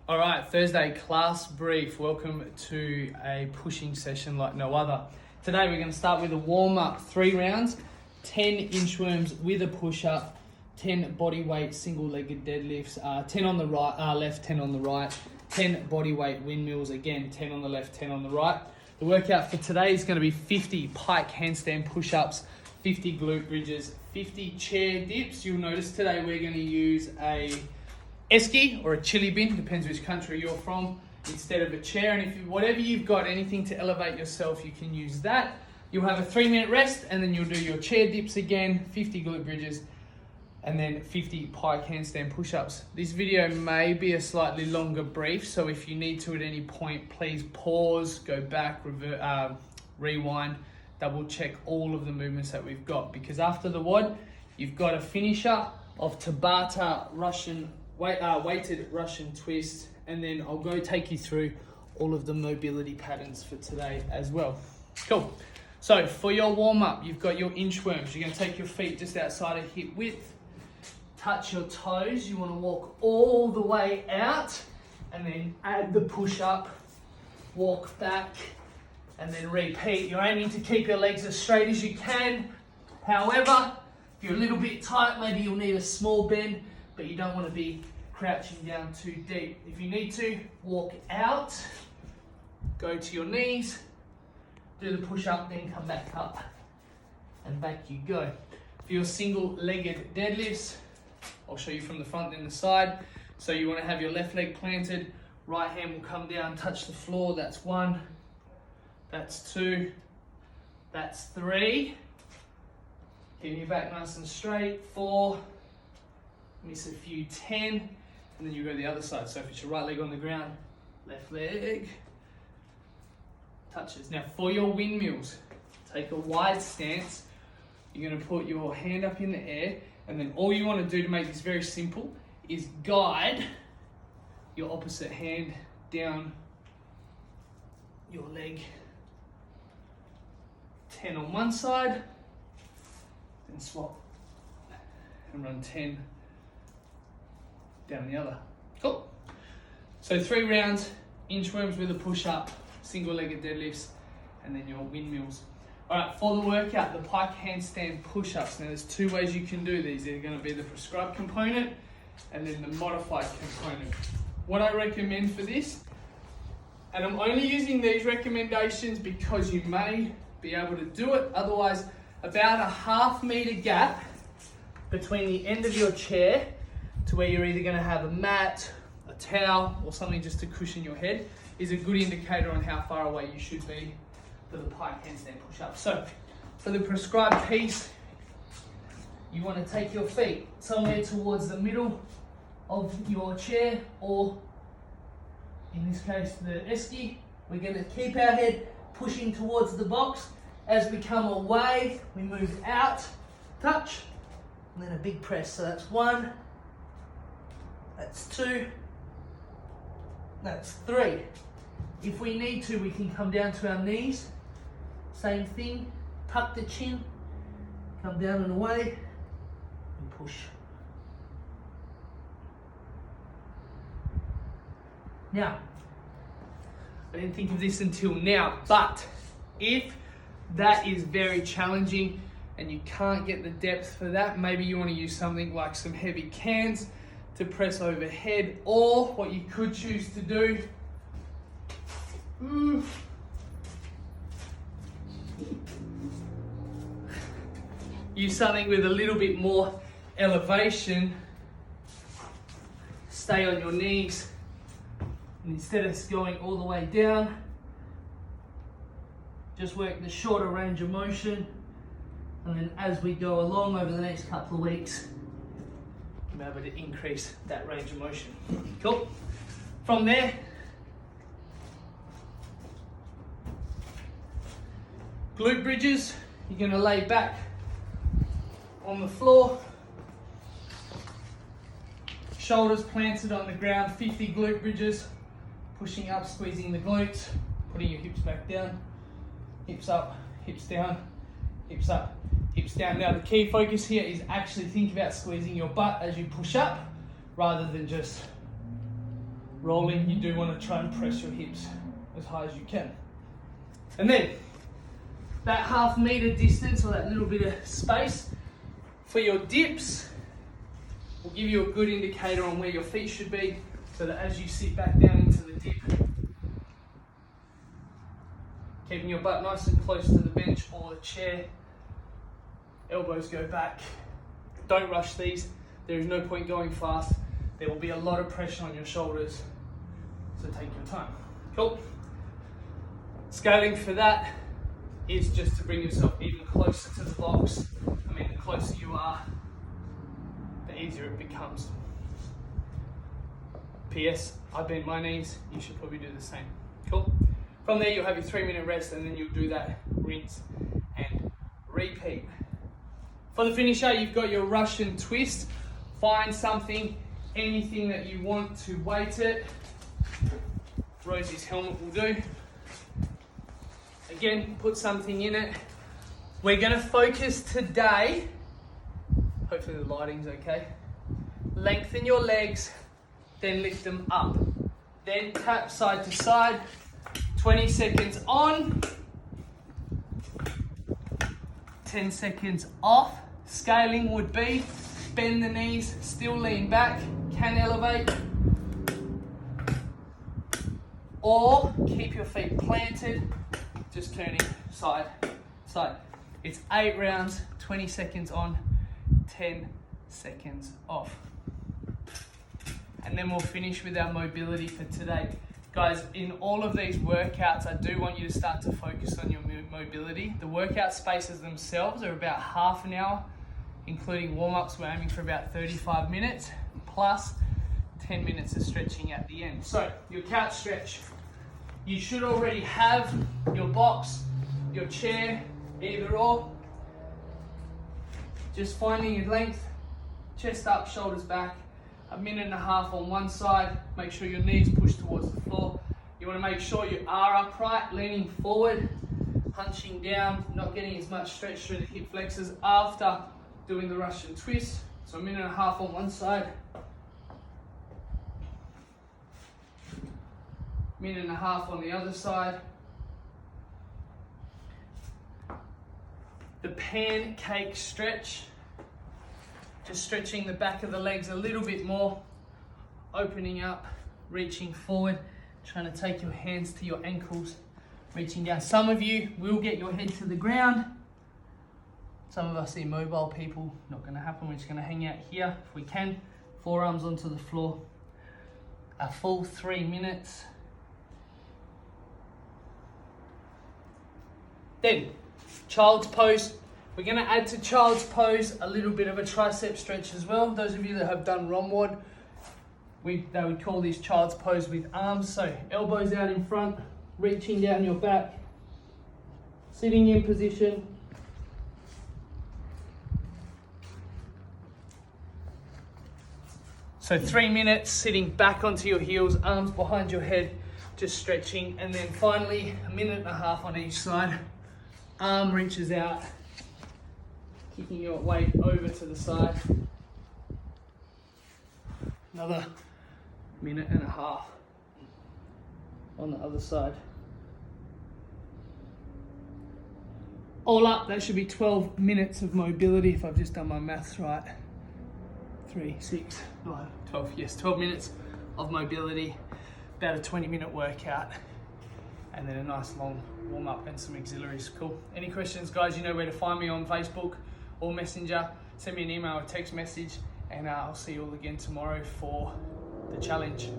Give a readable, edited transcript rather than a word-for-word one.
All right, Thursday class brief. Welcome to a pushing session like no other. Today we're going to start with a warm-up, 3 rounds, 10 inchworms with a push-up, 10 body weight single-legged deadlifts, 10 on the right, left, 10 on the right, 10 body weight windmills, again 10 on the left, 10 on the right. The workout for today is going to be 50 pike handstand push-ups, 50 glute bridges, 50 chair dips. You'll notice today we're going to use a esky or a chili bin, depends which country you're from, instead of a chair. And if whatever you've got, anything to elevate yourself, you can use that. You'll have a 3-minute rest and then you'll do your chair dips again, 50 glute bridges, and then 50 pike handstand push-ups. This video may be a slightly longer brief, so if you need to at any point, please pause, go back, rewind, double check all of the movements that we've got, because after the WOD, you've got a finisher of Tabata weighted Russian twist, and then I'll go take you through all of the mobility patterns for today as well. Cool. So for your warm-up, you've got your inchworms. You're going to take your feet just outside of hip width, touch your toes. You want to walk all the way out and then add the push-up, walk back, and then repeat. You're aiming to keep your legs as straight as you can. However, if you're a little bit tight, maybe you'll need a small bend, but you don't want to be crouching down too deep. If you need to, walk out, go to your knees, do the push-up, then come back up, and back you go. For your single-legged deadlifts, I'll show you from the front then the side. So you want to have your left leg planted, right hand will come down, touch the floor. That's 1, that's 2, that's 3. Keep your back nice and straight. 4, miss a few, 10, and then you go the other side. So if it's your right leg on the ground, left leg touches. Now for your windmills, take a wide stance. You're going to put your hand up in the air, and then all you want to do to make this very simple is guide your opposite hand down your leg. 10 on one side, then swap and run 10 down the other. Cool. So 3 rounds, inchworms with a push-up, single-legged deadlifts, and then your windmills. All right, for the workout, the pike handstand push-ups. Now there's 2 ways you can do these. They're going to be the prescribed component and then the modified component. What I recommend for this, and I'm only using these recommendations because you may be able to do it, otherwise about a ½ meter gap between the end of your chair to where you're either going to have a mat, a towel, or something just to cushion your head is a good indicator on how far away you should be for the pike handstand push-up. So for the prescribed piece, you want to take your feet somewhere towards the middle of your chair, or in this case the esky. We're going to keep our head pushing towards the box. As we come away, we move out, touch, and then a big press. So that's 1, that's 2, that's 3. If we need to, we can come down to our knees. Same thing, tuck the chin, come down and away, and push. Now, I didn't think of this until now, but if that is very challenging and you can't get the depth for that, maybe you want to use something like some heavy cans to press overhead, or what you could choose to do, use something with a little bit more elevation, stay on your knees, and instead of going all the way down, just work the shorter range of motion, and then as we go along over the next couple of weeks, we'll be able to increase that range of motion. Cool. From there, glute bridges. You're going to lay back on the floor, shoulders planted on the ground, 50 glute bridges, pushing up, squeezing the glutes, putting your hips back down, hips up, hips down, hips up, hips down. Now the key focus here is actually think about squeezing your butt as you push up, rather than just rolling, you do want to try and press your hips as high as you can. And then that half meter distance, or that little bit of space for your dips, will give you a good indicator on where your feet should be, so that as you sit back down into the dip, keeping your butt nice and close to the bench or the chair, elbows go back. Don't rush these. There is no point going fast. There will be a lot of pressure on your shoulders, so take your time. Cool. Scaling for that is just to bring yourself even closer to the box. I mean, the closer you are, the easier it becomes. P.S. I bent my knees, you should probably do the same. Cool. From there, you'll have your 3-minute rest, and then you'll do that rinse and repeat. For the finisher, you've got your Russian twist. Find something, anything that you want to weight it. Rosie's helmet will do. Again, put something in it. We're going to focus today, hopefully the lighting's okay. Lengthen your legs, then lift them up. Then tap side to side, 20 seconds on, 10 seconds off. Scaling would be bend the knees, still lean back, can elevate, or keep your feet planted, just turning side to side. It's 8 rounds, 20 seconds on, 10 seconds off. And then we'll finish with our mobility for today. Guys, in all of these workouts, I do want you to start to focus on your mobility. The workout spaces themselves are about half an hour, including warm-ups. We're aiming for about 35 minutes, plus 10 minutes of stretching at the end. So, your couch stretch. You should already have your box, your chair, either or. Just finding your length, chest up, shoulders back. 1.5 minutes on one side. Make sure your knees push towards the floor. You want to make sure you are upright, leaning forward, hunching down, not getting as much stretch through the hip flexors after doing the Russian twist. So 1.5 minutes on one side. 1.5 minutes on the other side. The pancake stretch. Just stretching the back of the legs a little bit more, opening up, reaching forward, trying to take your hands to your ankles, reaching down. Some of you will get your head to the ground. Some of us immobile people, not going to happen. We're just going to hang out here if we can. Forearms onto the floor. A full 3 minutes. Then, child's pose. We're going to add to child's pose a little bit of a tricep stretch as well. Those of you that have done ROMWOD, they would call this child's pose with arms. So elbows out in front, reaching down your back, sitting in position. So 3 minutes, sitting back onto your heels, arms behind your head, just stretching. And then finally, 1.5 minutes on each side. Arm reaches out, kicking your weight over to the side. Another 1.5 minutes on the other side. All up, that should be 12 minutes of mobility if I've just done my maths right. 3, 6, 9, 12, yes, 12 minutes of mobility, about a 20-minute workout, and then a nice long warm-up and some auxiliaries. Cool. Any questions, guys? You know where to find me on Facebook or Messenger. Send me an email or text message, and I'll see you all again tomorrow for the challenge.